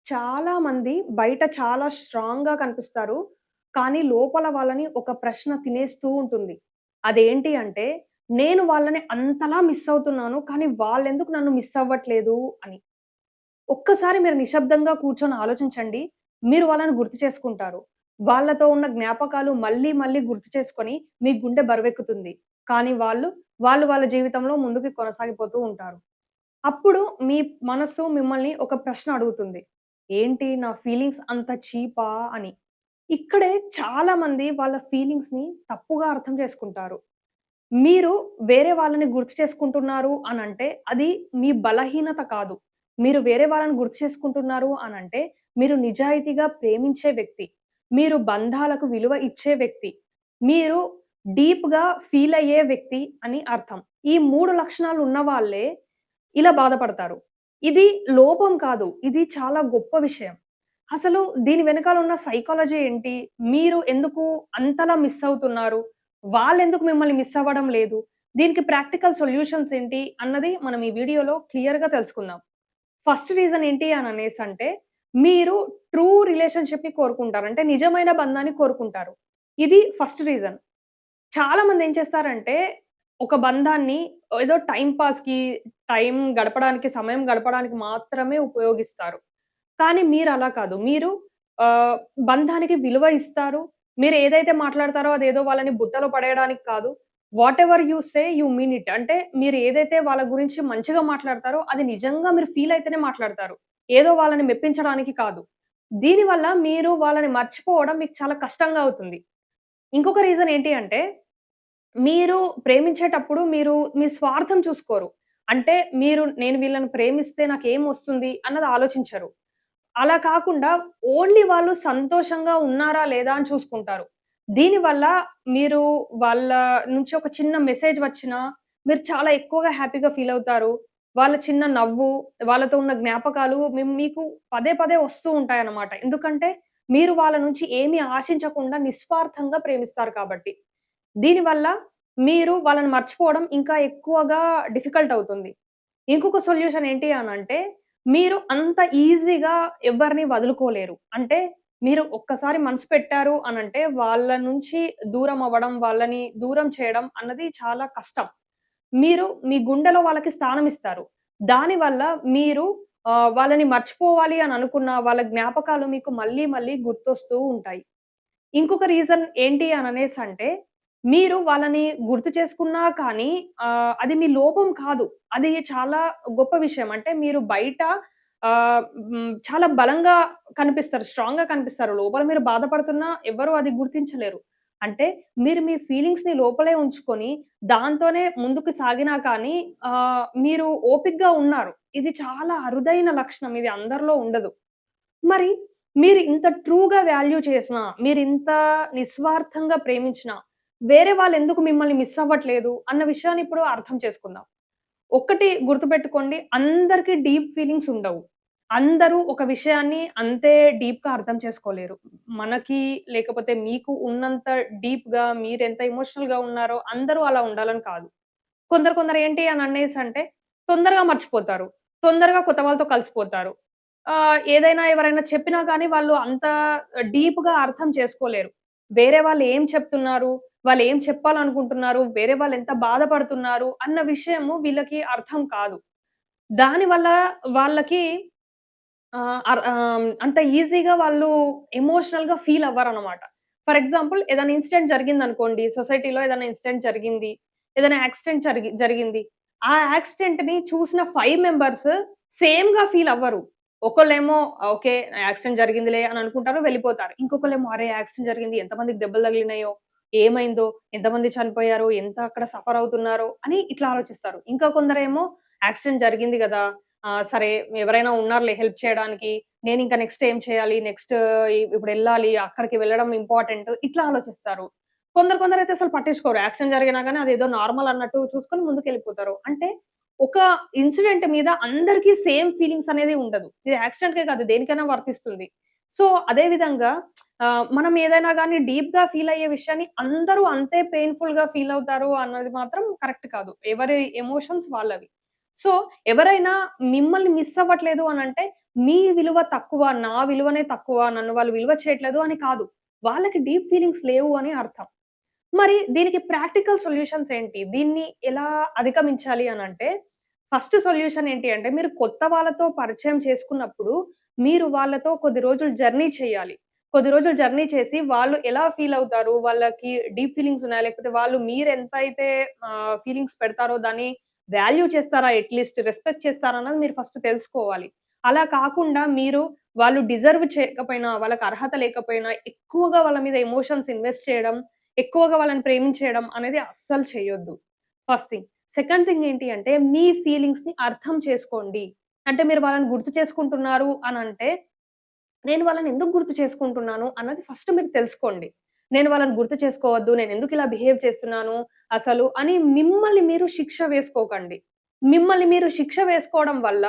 చాలామంది బయట చాలా స్ట్రాంగ్‌గా కనిపిస్తారు. కానీ లోపల వాళ్ళని ఒక ప్రశ్న తినేస్తూ ఉంటుంది. అదేంటి అంటే, నేను వాళ్ళని అంతలా మిస్ అవుతున్నాను. కానీ వాళ్ళెందుకు నన్ను మిస్ అవ్వట్లేదు అని. ఒక్కసారి మీరు నిశ్శబ్దంగా కూర్చొని ఆలోచించండి. మీరు వాళ్ళని గుర్తు చేసుకుంటారు. వాళ్ళతో ఉన్న జ్ఞాపకాలు మళ్ళీ, మళ్ళీ గుర్తు చేసుకొని మీ గుండె బరువెక్కుతుంది. కానీ వాళ్ళు వాళ్ళ జీవితంలో ముందుకు కొనసాగిపోతూ ఉంటారు. అప్పుడు మీ మనస్సు మిమ్మల్ని ఒక ప్రశ్న అడుగుతుంది. ఏంటి నా ఫీలింగ్స్ అంత చీపా అని. ఇక్కడే చాలామంది వాళ్ళ ఫీలింగ్స్‌ని తప్పుగా అర్థం చేసుకుంటారు. మీరు వేరే వాళ్ళని గుర్తు చేసుకుంటున్నారు అనంటే, అది మీ బలహీనత కాదు. మీరు వేరే వాళ్ళని గుర్తు చేసుకుంటున్నారు అనంటే, మీరు నిజాయితీగా ప్రేమించే వ్యక్తి. మీరు బంధాలకు విలువ ఇచ్చే వ్యక్తి. మీరు డీప్‌గా ఫీల్ అయ్యే వ్యక్తి అని అర్థం. ఈ 3 లక్షణాలు ఉన్నవాళ్ళే ఇలా బాధపడతారు. ఇది లోపం కాదు. ఇది చాలా గొప్ప విషయం. అసలు దీని వెనకాల ఉన్న సైకాలజీ ఏంటి? మీరు ఎందుకు అంతలా మిస్ అవుతున్నారు? వాళ్ళెందుకు మిమ్మల్ని మిస్ అవ్వడం లేదు? దీనికి ప్రాక్టికల్ సొల్యూషన్స్ ఏంటి? అన్నది మనం ఈ వీడియోలో క్లియర్‌గా తెలుసుకుందాం. ఫస్ట్ రీజన్ ఏంటి అననేసంటే, మీరు ట్రూ రిలేషన్‌షిప్‌ని కోరుకుంటారు. అంటే నిజమైన బంధాన్ని కోరుకుంటారు. ఇది ఫస్ట్ రీజన్. చాలా మందేం చేస్తారంటే, ఒక బంధాన్ని ఏదో టైమ్ పాస్‌కి, టైం గడపడానికి, సమయం గడపడానికి మాత్రమే ఉపయోగిస్తారు. కానీ మీరలా కాదు. మీరు ఆహ్, బంధానికి విలువ ఇస్తారు. మీరేదైతే మాట్లాడతారో అదేదో వాళ్ళని బుట్టలో పడేయడానికి కాదు. Whatever you say you mean it. అంటే మీరు ఏదైతే వాళ్ళ గురించి మంచిగా మాట్లాడతారో అది నిజంగా మీరు ఫీల్ అయితేనే మాట్లాడతారు. ఏదో వాళ్ళని మెప్పించడానికి కాదు. దీనివల్ల మీరు వాళ్ళని మర్చిపోవడం మీకు చాలా కష్టంగా అవుతుంది. ఇంకొక రీజన్ ఏంటి అంటే మీరు ప్రేమించేటప్పుడు మీరు మీ స్వార్థం చూసుకోరు. అంటే నేను వీళ్ళని ప్రేమిస్తే నాకేమొస్తుంది అన్నది ఆలోచించరు. అలా కాకుండా ఓన్లీ వాళ్ళు సంతోషంగా ఉన్నారా లేదా అని చూసుకుంటారు. దీనివల్ల మీరు వాళ్ళ నుంచి ఒక చిన్న మెసేజ్ వచ్చినా మీరు చాలా ఎక్కువగా హ్యాపీగా ఫీల్ అవుతారు. వాళ్ళ చిన్న నవ్వు, వాళ్ళతో ఉన్న జ్ఞాపకాలు మీకు పదే పదే వస్తూ ఉంటాయన్నమాట. ఎందుకంటే మీరు వాళ్ళ నుంచి ఏమి ఆశించకుండా నిస్వార్థంగా ప్రేమిస్తారు కాబట్టి. దీనివల్ల మీరు వాళ్ళని మర్చిపోవడం ఇంకా ఎక్కువగా డిఫికల్ట్ అవుతుంది. ఇంకొక సొల్యూషన్ ఏంటి అనంటే, మీరు అంత ఈజీగా ఎవ్వరిని వదులుకోలేరు. అంటే మీరు ఒక్కసారి మనసు పెట్టారు అనంటే, వాళ్ళ నుంచి దూరం అవ్వడం, వాళ్ళని దూరం చేయడం అన్నది చాలా కష్టం. మీరు మీ గుండెలో వాళ్ళకి స్థానం ఇస్తారు. దానివల్ల మీరు వాళ్ళని మర్చిపోవాలి అని అనుకున్న వాళ్ళ జ్ఞాపకాలు మీకు మళ్ళీ, మళ్ళీ గుర్తొస్తూ ఉంటాయి. ఇంకొక రీజన్ ఏంటి అననేసంటే, మీరు వాళ్ళని గుర్తు చేసుకున్నా కానీ అది మీ లోపం కాదు. అది చాలా గొప్ప విషయం. అంటే మీరు బయట చాలా బలంగా కనిపిస్తారు. స్ట్రాంగ్‌గా కనిపిస్తారు. లోపల మీరు బాధపడుతున్నా ఎవ్వరు అది గుర్తించలేరు. అంటే మీరు మీ ఫీలింగ్స్‌ని లోపలే ఉంచుకొని దాంతోనే ముందుకు సాగినా కానీ మీరు ఓపికగా ఉన్నారు. ఇది చాలా అరుదైన లక్షణం. ఇది అందరిలో ఉండదు. మరి మీరు ఇంత ట్రూగా వాల్యూ చేసినా, మీరింత నిస్వార్థంగా ప్రేమించినా, వేరే వాళ్ళెందుకు మిమ్మల్ని మిస్ అవ్వట్లేదు అన్న విషయాన్ని ఇప్పుడు అర్థం చేసుకుందాం. ఒక్కటి గుర్తుపెట్టుకోండి. అందరికి డీప్ ఫీలింగ్స్ ఉండవు. అందరూ ఒక విషయాన్ని అంతే డీప్‌గా అర్థం చేసుకోలేరు. మనకి లేకపోతే మీకు ఉన్నంత డీప్‌గా మీరెంత ఎమోషనల్‌గా ఉన్నారో అందరూ అలా ఉండాలని కాదు. కొందరు ఏంటి అని అనేసంటే తొందరగా మర్చిపోతారు. తొందరగా కొత్త వాళ్ళతో కలిసిపోతారు. ఏదైనా ఎవరైనా చెప్పినా గానీ వాళ్ళు అంత డీప్‌గా అర్థం చేసుకోలేరు. వేరే వాళ్ళు ఏం చెప్తున్నారు? వాళ్ళు ఏం చెప్పాలనుకుంటున్నారు? వేరే వాళ్ళు ఎంత బాధపడుతున్నారు? అన్న విషయము వీళ్ళకి అర్థం కాదు. దానివల్ల వాళ్ళకి అంత ఈజీగా వాళ్ళు ఎమోషనల్‌గా ఫీల్ అవ్వరనమాట. ఫర్ ఎగ్జాంపుల్ ఏదైనా ఇన్సిడెంట్ జరిగిందనుకోండి. సొసైటీలో ఏదైనా ఇన్సిడెంట్ జరిగింది. ఏదైనా యాక్సిడెంట్ జరిగింది. ఆ యాక్సిడెంట్‌ని చూసిన 5 మెంబర్స్ సేమ్‌గా ఫీల్ అవ్వరు. ఒకళ్ళేమో ఓకే. యాక్సిడెంట్ జరిగిందిలే అని అనుకుంటారు వెళ్ళిపోతారు. ఇంకొకళ్ళేమో అరే! యాక్సిడెంట్ జరిగింది. ఎంతమందికి దెబ్బలు తగిలినాయో, ఏమైందో, ఎంతమంది చనిపోయారో, ఎంత అక్కడ సఫర్ అవుతున్నారో అని ఇట్లా ఆలోచిస్తారు. ఇంకా కొందరేమో యాక్సిడెంట్ జరిగింది గదా! సరే ఎవరైనా ఉన్నారులే హెల్ప్ చేయడానికి. నేనింక నెక్స్ట్ ఏం చేయాలి? నెక్స్ట్ ఇప్పుడెళ్ళాలి. అక్కడికి వెళ్ళడం ఇంపార్టెంట్. ఇట్లా ఆలోచిస్తారు. కొందరైతే అసలు పట్టించుకోరు. యాక్సిడెంట్ జరిగినా గాని అదేదో నార్మల్ అన్నట్టు చూసుకొని ముందుకెళ్ళిపోతారు. అంటే ఒక ఇన్సిడెంట్ మీద అందరికీ సేమ్ ఫీలింగ్స్ అనేది ఉండదు. ఇది యాక్సిడెంట్‌కే కాదు దేనికైనా వర్తిస్తుంది. సో, అదే విధంగా మనం ఏదైనా గాని డీప్‌గా ఫీల్ అయ్యే విషయాన్ని అందరూ అంతే పెయిన్‌ఫుల్‌గా ఫీల్ అవుతారు అన్నది మాత్రం కరెక్ట్ కాదు. ఎవరి ఎమోషన్స్ వాళ్ళవి. సో, ఎవరైనా మిమ్మల్ని మిస్ అవ్వట్లేదు అనంటే, మీ విలువ తక్కువ, నా విలువనే తక్కువ, నన్ను వాళ్ళు విలువ చేయట్లేదు అని కాదు. వాళ్ళకి డీప్ ఫీలింగ్స్ లేవు అని అర్థం. మరి దీనికి ప్రాక్టికల్ సొల్యూషన్స్ ఏంటి? దీన్ని ఎలా అధిగమించాలి అనంటే, ఫస్ట్ సొల్యూషన్ ఏంటి అంటే, మీరు కొత్త వాళ్ళతో పరిచయం చేసుకున్నప్పుడు, మీరు వాళ్ళతో కొద్ది రోజులు జర్నీ చేయాలి. కొద్ది రోజులు జర్నీ చేసి, వాళ్ళు ఎలా ఫీల్ అవుతారు? వాళ్ళకి డీప్ ఫీలింగ్స్ ఉన్నాయా? లేకపోతే వాళ్ళు మీరెంతైతే ఫీలింగ్స్ పెడతారో దాన్ని వాల్యూ చేస్తారా? అట్‌లీస్ట్ రెస్పెక్ట్ చేస్తారా? అన్నది మీరు ఫస్ట్ తెలుసుకోవాలి. అలా కాకుండా మీరు వాళ్ళు డిజర్వ్ చేయకపోయినా, వాళ్ళకి అర్హత లేకపోయినా, ఎక్కువగా వాళ్ళ మీద ఎమోషన్స్ ఇన్వెస్ట్ చేయడం, ఎక్కువగా వాళ్ళని ప్రేమించేయడం అనేది అస్సలు చేయొద్దు. First thing. సెకండ్ థింగ్ ఏంటి అంటే, మీ ఫీలింగ్స్‌ని అర్థం చేసుకోండి. అంటే మీరు వాళ్ళని గుర్తు చేసుకుంటున్నారు అనంటే, నేను వాళ్ళని ఎందుకు గుర్తు చేసుకుంటున్నాను అన్నది ఫస్ట్ మీరు తెలుసుకోండి. నేను వాళ్ళని గుర్తు చేసుకోవద్దు, నేనెందుకు ఇలా బిహేవ్ చేస్తున్నాను అసలు అని మిమ్మల్ని మీరు శిక్ష వేసుకోకండి. మిమ్మల్ని మీరు శిక్ష వేసుకోవడం వల్ల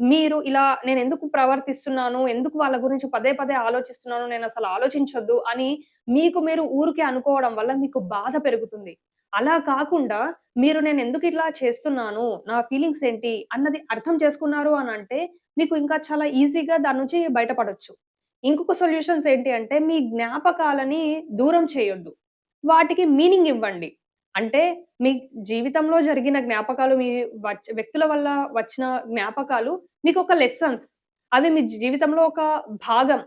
మీరు ఇలా నేనెందుకు ప్రవర్తిస్తున్నాను, ఎందుకు వాళ్ళ గురించి పదే పదే ఆలోచిస్తున్నాను, నేనసలు ఆలోచించొద్దు అని మీకు మీరు ఊరికే అనుకోవడం వల్ల మీకు బాధ పెరుగుతుంది. అలా కాకుండా మీరు నేనెందుకిట్లా చేస్తున్నాను, నా ఫీలింగ్స్ ఏంటి అన్నది అర్థం చేసుకున్నారు అనంటే మీకు ఇంకా చాలా ఈజీగా దాని నుంచి బయటపడొచ్చు. ఇంకొక సొల్యూషన్స్ ఏంటి అంటే, మీ జ్ఞాపకాలని దూరం చేయొద్దు. వాటికి మీనింగ్ ఇవ్వండి. అంటే మీ జీవితంలో జరిగిన జ్ఞాపకాలు, మీ వ్యక్తుల వల్ల వచ్చిన జ్ఞాపకాలు మీకొక లెసన్స్. అవి మీ జీవితంలో ఒక భాగం.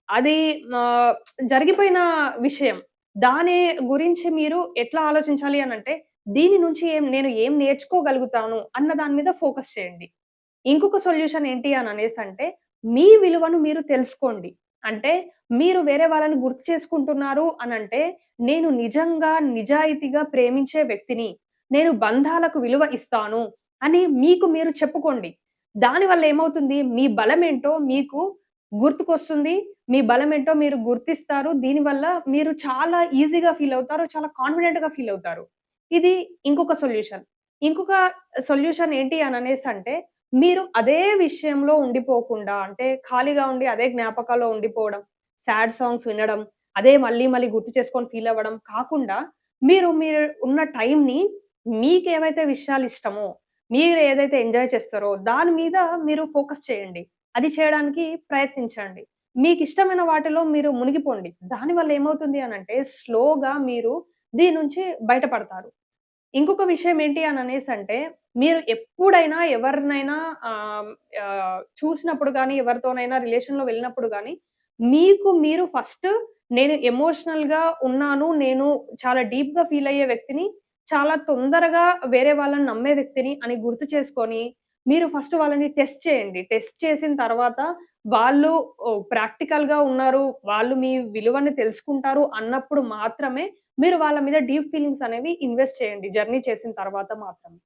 అది ఆహ్, జరిగిపోయిన విషయం. దాని గురించి మీరు ఎట్లా ఆలోచించాలి అనంటే, దీని నుంచి నేను ఏం నేర్చుకోగలుగుతాను అన్న దాని మీద ఫోకస్ చేయండి. ఇంకొక సొల్యూషన్ ఏంటి అననేసంటే, మీ విలువను మీరు తెలుసుకోండి. అంటే, మీరు వేరే వాళ్ళని గుర్తు చేసుకుంటున్నారు అనంటే, నేను నిజంగా, నిజాయితీగా ప్రేమించే వ్యక్తిని. నేను బంధాలకు విలువ ఇస్తాను అని మీకు మీరు చెప్పుకోండి. దానివల్ల ఏమవుతుంది, మీ బలమేంటో మీకు గుర్తుకొస్తుంది. మీ బలమేంటో మీరు గుర్తిస్తారు. దీనివల్ల మీరు చాలా ఈజీగా ఫీలవుతారు. చాలా కాన్ఫిడెంట్‌గా ఫీలవుతారు. ఇది ఇంకొక సొల్యూషన్. ఇంకొక సొల్యూషన్ ఏంటి అననేసంటే, మీరు అదే విషయంలో ఉండిపోకుండా అంటే ఖాళీగా ఉండి అదే జ్ఞాపకాల్లో ఉండిపోవడం, సాడ్ సాంగ్స్ వినడం, అదే మళ్ళీ మళ్ళీ గుర్తు చేసుకొని ఫీల్ అవ్వడం కాకుండా, మీరు ఉన్న టైంని మీకేవైతే విషయాలిష్టమో, మీరు ఏదైతే ఎంజాయ్ చేస్తారో దాని మీద మీరు ఫోకస్ చేయండి. అది చేయడానికి ప్రయత్నించండి. మీకిష్టమైన వాటిలో మీరు మునిగిపోండి. దానివల్ల ఏమవుతుంది అనంటే స్లోగా మీరు దీని నుంచి బయటపడతారు. ఇంకొక విషయం ఏంటి అననేసంటే, మీరు ఎప్పుడైనా ఎవరినైనా ఆహ్, చూసినప్పుడు గాని, ఎవరితోనైనా రిలేషన్‌లో వెళ్ళినప్పుడు గాని, మీకు మీరు ఫస్ట్ నేను ఎమోషనల్‌గా ఉన్నాను. నేను చాలా డీప్‌గా ఫీల్ అయ్యే వ్యక్తిని. చాలా తొందరగా వేరే వాళ్ళని నమ్మే వ్యక్తిని అని గుర్తు చేసుకొని, మీరు ఫస్ట్ వాళ్ళని టెస్ట్ చేయండి. టెస్ట్ చేసిన తర్వాత వాళ్ళు ప్రాక్టికల్‌గా ఉన్నారు. వాళ్ళు మీ విలువని తెలుసుకుంటారు అన్నప్పుడు మాత్రమే మీరు వాళ్ళ మీద డీప్ ఫీలింగ్స్ అనేవి ఇన్వెస్ట్ చేయండి. జర్నీ చేసిన తర్వాత మాత్రమే.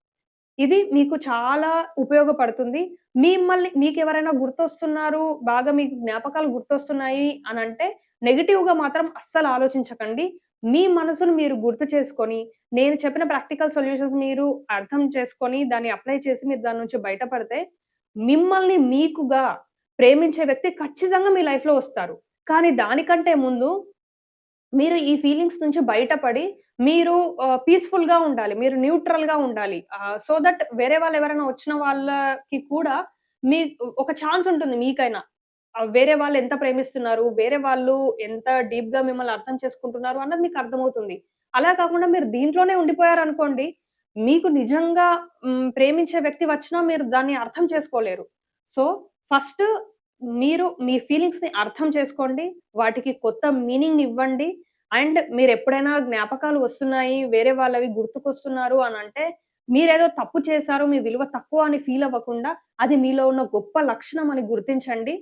ఇది మీకు చాలా ఉపయోగపడుతుంది. మీకెవరైనా గుర్తొస్తున్నారు, బాగా మీకు జ్ఞాపకాలు గుర్తొస్తున్నాయి అనంటే నెగెటివ్‌గా మాత్రం అస్సలు ఆలోచించకండి. మీ మనసును మీరు గుర్తు చేసుకొని, నేను చెప్పిన ప్రాక్టికల్ సొల్యూషన్స్ మీరు అర్థం చేసుకొని, దాన్ని అప్లై చేసి మీరు దాని నుంచి బయటపడితే, మిమ్మల్ని మీకుగా ప్రేమించే వ్యక్తి ఖచ్చితంగా మీ లైఫ్‌లో వస్తారు. కానీ దానికంటే ముందు మీరు ఈ ఫీలింగ్స్ నుంచి బయటపడి, మీరు పీస్‌ఫుల్‌గా ఉండాలి. మీరు న్యూట్రల్‌గా ఉండాలి. సో దట్ వేరే వాళ్ళెవరైనా వచ్చిన వాళ్ళకి కూడా మీ ఒక ఛాన్స్ ఉంటుంది మీకైనా. వేరే వాళ్ళు ఎంత ప్రేమిస్తున్నారు, వేరే వాళ్ళు ఎంత డీప్‌గా మిమ్మల్ని అర్థం చేసుకుంటున్నారు అన్నది మీకు అర్థమవుతుంది. అలా కాకుండా మీరు దీంట్లోనే ఉండిపోయారనుకోండి, మీకు నిజంగా ప్రేమించే వ్యక్తి వచ్చినా మీరు దాన్ని అర్థం చేసుకోలేరు. సో, ఫస్ట్ మీరు మీ ఫీలింగ్స్‌ని అర్థం చేసుకోండి. వాటికి కొత్త మీనింగ్ ఇవ్వండి. అండ్ మీరెప్పుడైనా జ్ఞాపకాలు వస్తున్నాయి, వేరే వాళ్ళవి గుర్తుకొస్తున్నారు అనంటే, మీరేదో తప్పు చేశారు, మీ విలువ తక్కువ అని ఫీల్ అవ్వకుండా, అది మీలో ఉన్న గొప్ప లక్షణం అని గుర్తించండి.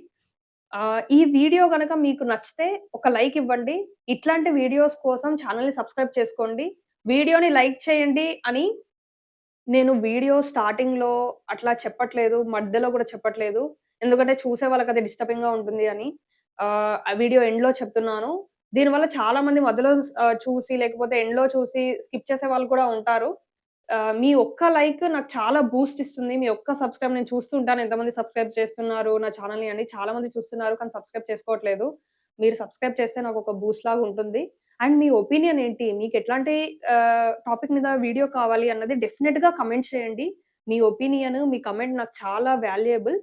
ఈ వీడియో గనక మీకు నచ్చితే ఒక లైక్ ఇవ్వండి. ఇట్లాంటి వీడియోస్ కోసం ఛానెల్‌ని సబ్స్క్రైబ్ చేసుకోండి. వీడియోని లైక్ చేయండి అని నేను వీడియో స్టార్టింగ్‌లో అట్లా చెప్పట్లేదు. మధ్యలో గూడా చెప్పట్లేదు. ఎందుకంటే చూసే వాళ్ళకది డిస్టర్బింగ్‌గా ఉంటుంది అని. ఆ వీడియో ఎండ్‌లో చెప్తున్నాను. దీనివల్ల చాలా మంది మధ్యలో చూసి లేకపోతే ఎండ్‌లో చూసి స్కిప్ చేసే వాళ్ళు కూడా ఉంటారు. మీ ఒక్క లైక్ నాకు చాలా బూస్ట్ ఇస్తుంది. మీ ఒక్క సబ్స్క్రైబ్ నేను చూస్తూ ఉంటాను. ఎంతమంది సబ్స్క్రైబ్ చేస్తున్నారు నా ఛానెల్‌ని అని. చాలా మంది చూస్తున్నారు కానీ సబ్స్క్రైబ్ చేసుకోవట్లేదు. మీరు సబ్స్క్రైబ్ చేస్తే నాకొక బూస్ట్ లాగా ఉంటుంది. అండ్ మీ ఒపీనియన్ ఏంటి? మీకెట్లాంటి టాపిక్ మీద వీడియో కావాలి అన్నది డెఫినిట్‌గా కమెంట్ చేయండి. మీ ఒపీనియన్, మీ కమెంట్ నాకు చాలా వాల్యుయబుల్.